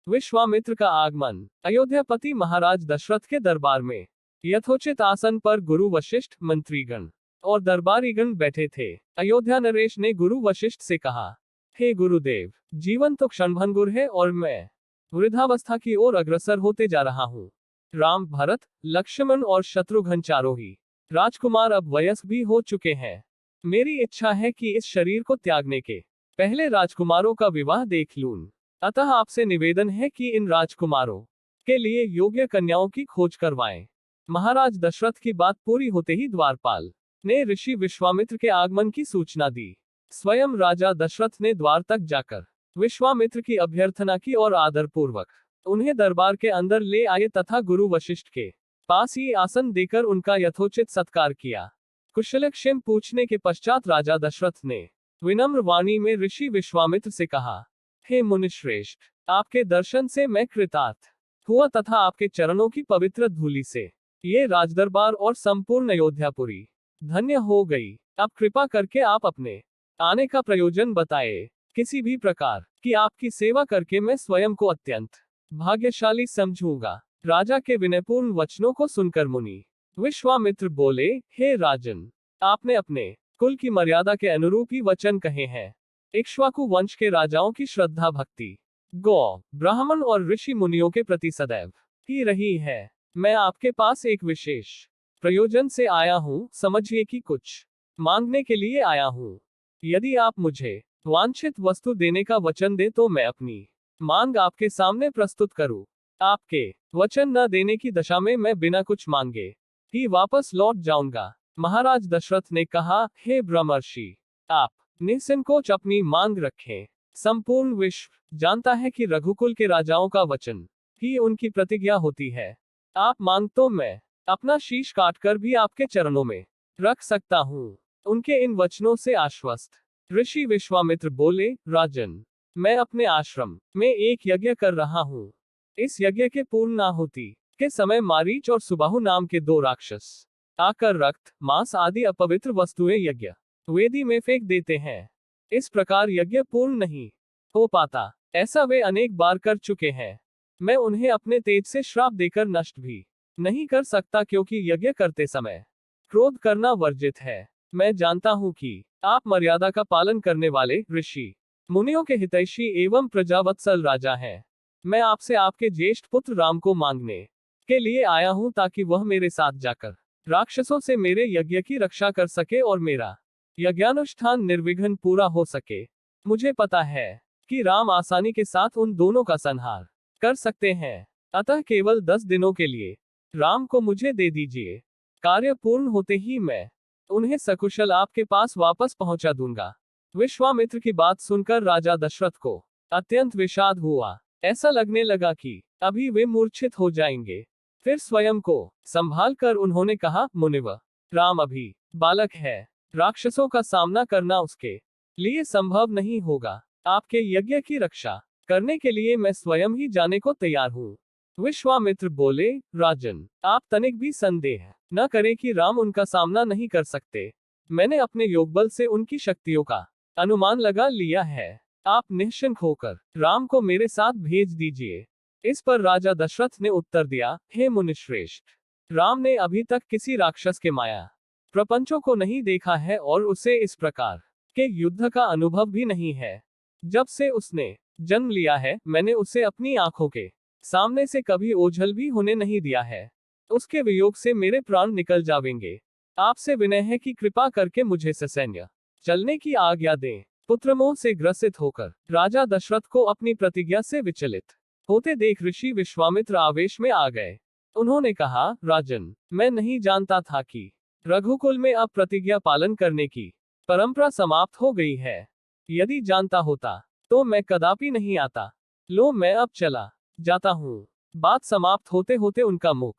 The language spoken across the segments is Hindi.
विश्वामित्र का आगमन। अयोध्यापति महाराज दशरथ के दरबार में यथोचित आसन पर गुरु वशिष्ठ, मंत्रीगण और दरबारीगण बैठे थे। अयोध्या नरेश ने गुरु वशिष्ठ से कहा, हे गुरुदेव, जीवन तो क्षणभंगुर है और मैं वृद्धावस्था की ओर अग्रसर होते जा रहा हूँ। राम, भरत, लक्ष्मण और शत्रुघ्न चारों ही राजकुमार अब वयस्क भी हो चुके हैं। मेरी इच्छा है कि इस शरीर को त्यागने के पहले राजकुमारों का विवाह देख लूं। अतः आपसे निवेदन है कि इन राजकुमारों के लिए योग्य कन्याओं की खोज करवाएं। महाराज दशरथ की बात पूरी होते ही द्वारपाल ने ऋषि विश्वामित्र के आगमन की सूचना दी। स्वयं राजा दशरथ ने द्वार तक जाकर विश्वामित्र की अभ्यर्थना की और आदरपूर्वक उन्हें दरबार के अंदर ले आए तथा गुरु वशिष्ठ के पास ही आसन देकर उनका यथोचित सत्कार किया। कुशलक्षेम पूछने के पश्चात राजा दशरथ ने विनम्र वाणी में ऋषि विश्वामित्र से कहा, हे मुनिश्रेष्ठ, आपके दर्शन से मैं कृतार्थ हुआ तथा आपके चरणों की पवित्र धूलि से ये राजदरबार और संपूर्ण अयोध्यापुरी धन्य हो गई। अब कृपा करके आप अपने आने का प्रयोजन बताए। किसी भी प्रकार की आपकी सेवा करके मैं स्वयं को अत्यंत भाग्यशाली समझूंगा। राजा के विनयपूर्ण वचनों को सुनकर मुनि विश्वामित्र बोले, हे राजन, आपने अपने कुल की मर्यादा के अनुरूप ही वचन कहे हैं। इक्ष्वाकु वंश के राजाओं की श्रद्धा भक्ति गौ, ब्राह्मण और ऋषि मुनियों के प्रति सदैव ही रही है। मैं आपके पास एक विशेष प्रयोजन से आया हूँ। समझिए कि कुछ मांगने के लिए आया हूँ। यदि आप मुझे वांछित वस्तु देने का वचन दे तो मैं अपनी मांग आपके सामने प्रस्तुत करूं। आपके वचन न देने की दशा में मैं बिना कुछ मांगे ही वापस लौट जाऊंगा। महाराज दशरथ ने कहा, हे ब्रह्मर्षि, आप निसंकोच अपनी मांग रखें। संपूर्ण विश्व जानता है कि रघुकुल के राजाओं का वचन ही उनकी प्रतिज्ञा होती है। आप मांग तो मैं अपना शीश काटकर भी आपके चरणों में रख सकता हूँ। उनके इन वचनों से आश्वस्त ऋषि विश्वामित्र बोले, राजन, मैं अपने आश्रम में एक यज्ञ कर रहा हूँ। इस यज्ञ के पूर्ण आहुति के समय मारीच और सुबाहु नाम के दो राक्षस आकर रक्त, मांस आदि अपवित्र वस्तुएं यज्ञ वेदी में फेंक देते हैं। इस प्रकार यज्ञ पूर्ण नहीं हो पाता। ऐसा वे अनेक बार कर चुके हैं। मैं उन्हें अपने तेज से श्राप देकर नष्ट भी नहीं कर सकता, क्योंकि यज्ञ करते समय क्रोध करना वर्जित है। मैं जानता हूँ कि आप मर्यादा का पालन करने वाले ऋषि मुनियों के हितैषी एवं प्रजावत्सल राजा हैं। मैं आपसे आपके ज्येष्ठ पुत्र राम को मांगने के लिए आया हूँ, ताकि वह मेरे साथ जाकर राक्षसों से मेरे यज्ञ की रक्षा कर सके और मेरा यज्ञानुष्ठान निर्विघ्न पूरा हो सके। मुझे पता है कि राम आसानी के साथ उन दोनों का संहार कर सकते हैं। अतः केवल 10 दिनों के लिए राम को मुझे दे दीजिए। कार्य पूर्ण होते ही मैं उन्हें सकुशल आपके पास वापस पहुंचा दूंगा। विश्वामित्र की बात सुनकर राजा दशरथ को अत्यंत विषाद हुआ। ऐसा लगने लगा कि अभी वे मूर्छित हो जाएंगे। फिर स्वयं को संभाल कर उन्होंने कहा, मुनिव, राम अभी बालक है। राक्षसों का सामना करना उसके लिए संभव नहीं होगा। आपके यज्ञ की रक्षा करने के लिए मैं स्वयं ही जाने को तैयार हूँ। विश्वामित्र बोले, राजन, आप तनिक भी संदेह न करें कि राम उनका सामना नहीं कर सकते। मैंने अपने योगबल से उनकी शक्तियों का अनुमान लगा लिया है। आप निश्चिंत होकर राम को मेरे साथ भेज दीजिए। इस पर राजा दशरथ ने उत्तर दिया, हे मुनिश्रेष्ठ, राम ने अभी तक किसी राक्षस के माया प्रपंचों को नहीं देखा है और उसे इस प्रकार के युद्ध का अनुभव भी नहीं है। जब से उसने जन्म लिया है, मैंने उसे अपनी आंखों के सामने से कभी ओझल भी होने नहीं दिया है। उसके वियोग से मेरे प्राण निकल जावेंगे। आपसे विनय है कि कृपा करके मुझे ससैन्य चलने की आज्ञा दें। पुत्रमोह से ग्रसित होकर राजा दशरथ को अपनी प्रतिज्ञा से विचलित होते देख ऋषि विश्वामित्र आवेश में आ गए। उन्होंने कहा, राजन, मैं नहीं जानता था कि रघुकुल में अब प्रतिज्ञा पालन करने की परंपरा समाप्त हो गई है। यदि जानता होता तो मैं कदापि नहीं आता। लो, मैं अब चला जाता हूँ। बात समाप्त होते होते उनका मुख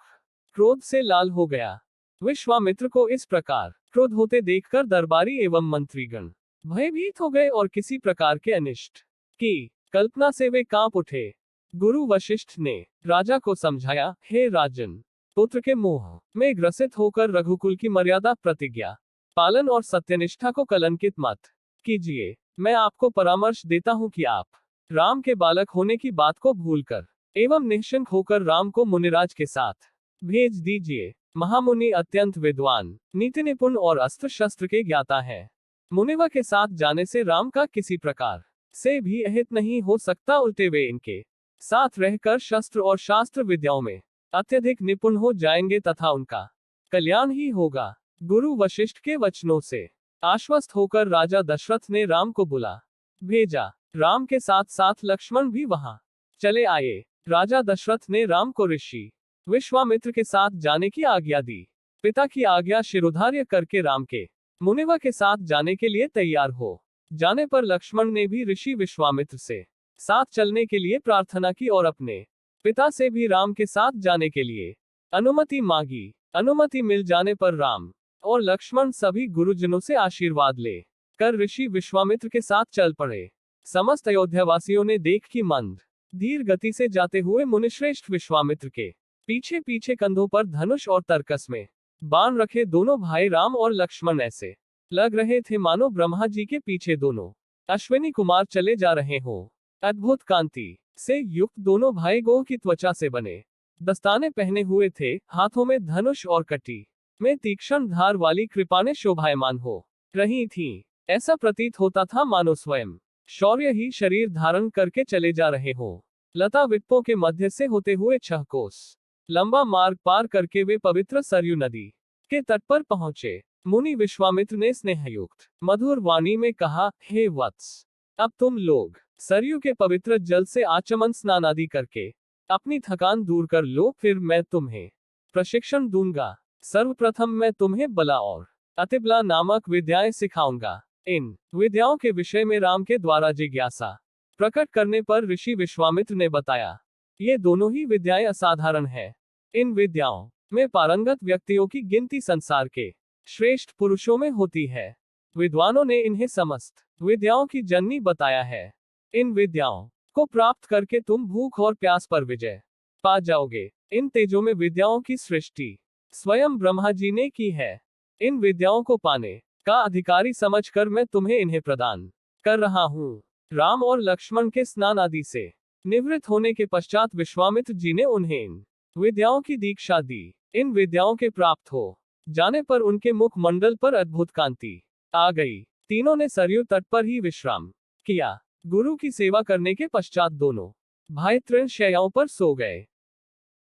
क्रोध से लाल हो गया। विश्वामित्र को इस प्रकार क्रोध होते देखकर दरबारी एवं मंत्रीगण भयभीत हो गए और किसी प्रकार के अनिष्ट की कल्पना से वे कांप उठे। गुरु वशिष्ठ ने राजा को समझाया, हे राजन, पुत्र के मोह में ग्रसित होकर रघुकुल की मर्यादा, प्रतिज्ञा पालन और सत्यनिष्ठा को कलंकित मत कीजिए। मैं आपको परामर्श देता हूं कि आप राम के बालक होने की बात को भूलकर एवं निश्चिंत होकर राम को मुनिराज के साथ भेज दीजिए। महामुनि अत्यंत विद्वान, नीति निपुण और अस्त्र शस्त्र के ज्ञाता है। मुनिवा के साथ जाने से राम का किसी प्रकार से भी अहित नहीं हो सकता, उल्टे वे इनके साथ रहकर शस्त्र और शास्त्र विद्याओं में अत्यधिक निपुण हो जाएंगे तथा उनका कल्याण ही होगा। गुरु वशिष्ठ के वचनों से आश्वस्त होकर राजा दशरथ ने राम को बुला भेजा। राम के साथ साथ लक्ष्मण भी वहां चले आए। राजा दशरथ ने राम को ऋषि विश्वामित्र के साथ जाने की आज्ञा दी। पिता की आज्ञा शिरोधार्य करके राम के मुनिवा के साथ जाने के लिए तैयार हो जाने पर लक्ष्मण ने भी ऋषि विश्वामित्र से साथ चलने के लिए प्रार्थना की और अपने पिता से भी राम के साथ जाने के लिए अनुमति मांगी। अनुमति मिल जाने पर राम और लक्ष्मण सभी गुरुजनों से आशीर्वाद ले कर ऋषि विश्वामित्र के साथ चल पड़े। समस्त अयोध्यावासियों ने देख की मंद धीर गति से जाते हुए मुनिश्रेष्ठ विश्वामित्र के पीछे पीछे कंधों पर धनुष और तरकस में बाण रखे दोनों भाई राम और लक्ष्मण ऐसे लग रहे थे मानो ब्रह्मा जी के पीछे दोनों अश्विनी कुमार चले जा रहे हो। अद्भुत कांति से युक्त दोनों भाई गोह की त्वचा से बने दस्ताने पहने हुए थे। हाथों में धनुष और कटी में तीक्ष्ण धार वाली कृपाणें शोभायमान हो रही थीं। ऐसा प्रतीत होता था मानो स्वयं शौर्य ही शरीर धारण करके चले जा रहे हो। लता विटपों के मध्य से होते हुए 6 कोस लंबा मार्ग पार करके वे पवित्र सरयू नदी के तट पर पहुंचे। मुनि विश्वामित्र ने स्नेहयुक्त मधुर वाणी में कहा, हे वत्स, अब तुम लोग सरयू के पवित्र जल से आचमन स्नान आदि करके अपनी थकान दूर कर लो, फिर मैं तुम्हें प्रशिक्षण दूंगा। सर्वप्रथम मैं तुम्हें बला और अतिबला नामक विद्याएं सिखाऊंगा। इन विद्याओं के विषय में राम के द्वारा जिज्ञासा प्रकट करने पर ऋषि विश्वामित्र ने बताया, ये दोनों ही विद्याएं असाधारण है। इन विद्याओं में पारंगत व्यक्तियों की गिनती संसार के श्रेष्ठ पुरुषों में होती है। विद्वानों ने इन्हें समस्त विद्याओं की जननी बताया है। इन विद्याओं को प्राप्त करके तुम भूख और प्यास पर विजय पा जाओगे। इन तेजों में विद्याओं की सृष्टि स्वयं ब्रह्मा जी ने की है। इन विद्याओं को पाने का अधिकारी समझकर मैं तुम्हें इन्हें प्रदान कर रहा हूँ। राम और लक्ष्मण के स्नान आदि से निवृत्त होने के पश्चात विश्वामित्र जी ने उन्हें इन विद्याओं की दीक्षा दी। इन विद्याओं के प्राप्त हो जाने पर उनके मुख मंडल पर अद्भुत कांति आ गई। तीनों ने सरयू तट पर ही विश्राम किया। गुरु की सेवा करने के पश्चात दोनों भाई तृण शैयाओं पर सो गए।